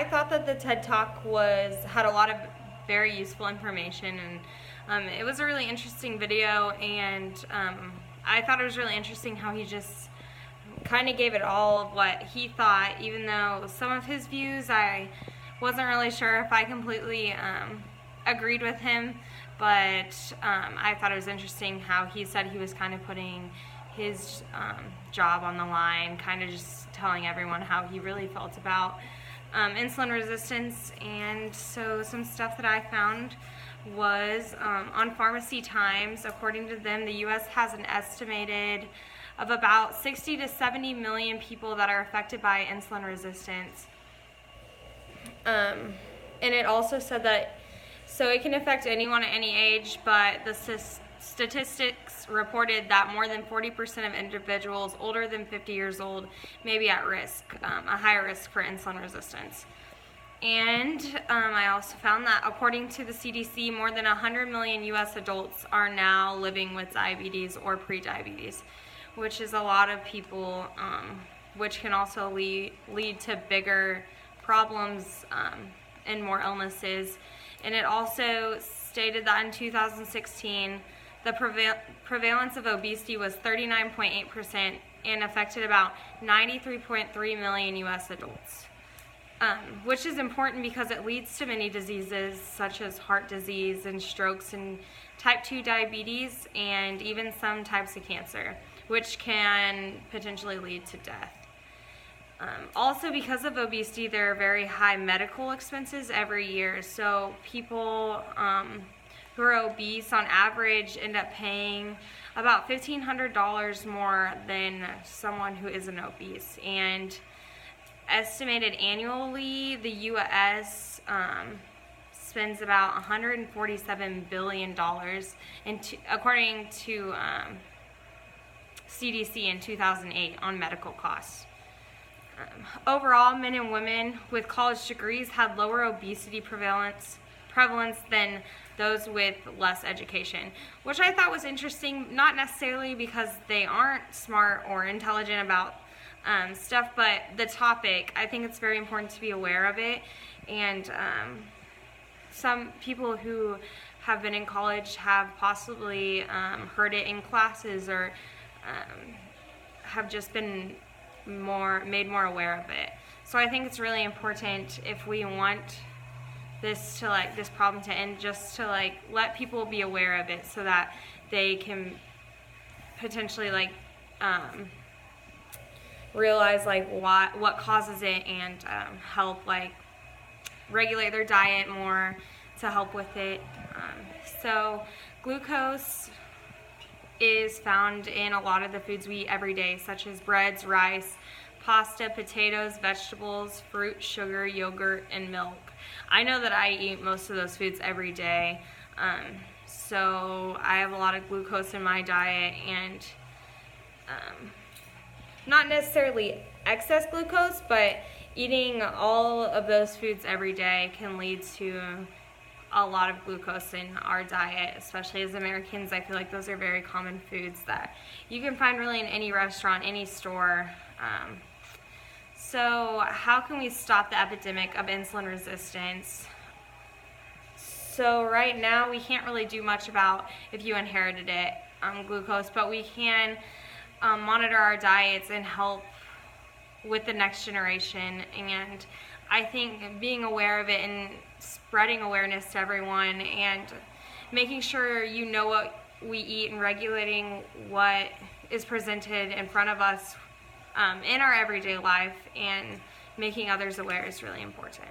I thought that the TED Talk had a lot of very useful information, and it was a really interesting video, and I thought it was really interesting how he just kind of gave it all of what he thought, even though some of his views I wasn't really sure if I completely agreed with him, but I thought it was interesting how he said he was kind of putting his job on the line, kind of just telling everyone how he really felt about insulin resistance. And so some stuff that I found was on Pharmacy Times. According to them, the U.S. has an estimated of about 60 to 70 million people that are affected by insulin resistance. And it also said that so it can affect anyone at any age, but the statistics reported that more than 40% of individuals older than 50 years old may be at risk, a higher risk for insulin resistance. And I also found that according to the CDC, more than 100 million U.S. adults are now living with diabetes or prediabetes, which is a lot of people, which can also lead to bigger problems and more illnesses. And it also stated that in 2016, the prevalence of obesity was 39.8% and affected about 93.3 million U.S. adults, which is important because it leads to many diseases such as heart disease and strokes and type 2 diabetes and even some types of cancer, which can potentially lead to death. Also, because of obesity, there are very high medical expenses every year. So people who are obese on average end up paying about $1,500 more than someone who isn't obese. And estimated annually, the U.S. spends about $147 billion, according to CDC in 2008, on medical costs. Overall, men and women with college degrees had lower obesity prevalence than those with less education, which I thought was interesting, not necessarily because they aren't smart or intelligent about stuff, but the topic, I think it's very important to be aware of it. And some people who have been in college have possibly heard it in classes or have just been made more aware of it. So I think it's really important, if we want this problem to end, just to let people be aware of it so that they can potentially realize what causes it and help regulate their diet more to help with it. So glucose is found in a lot of the foods we eat every day, such as breads, rice, pasta, potatoes, vegetables, fruit, sugar, yogurt, and milk. I know that I eat most of those foods every day, so I have a lot of glucose in my diet, and not necessarily excess glucose, but eating all of those foods every day can lead to a lot of glucose in our diet, especially as Americans. I feel like those are very common foods that you can find really in any restaurant, any store. So how can we stop the epidemic of insulin resistance? So right now we can't really do much about if you inherited it, glucose, but we can monitor our diets and help with the next generation. And I think being aware of it and spreading awareness to everyone and making sure you know what we eat and regulating what is presented in front of us in our everyday life and making others aware is really important.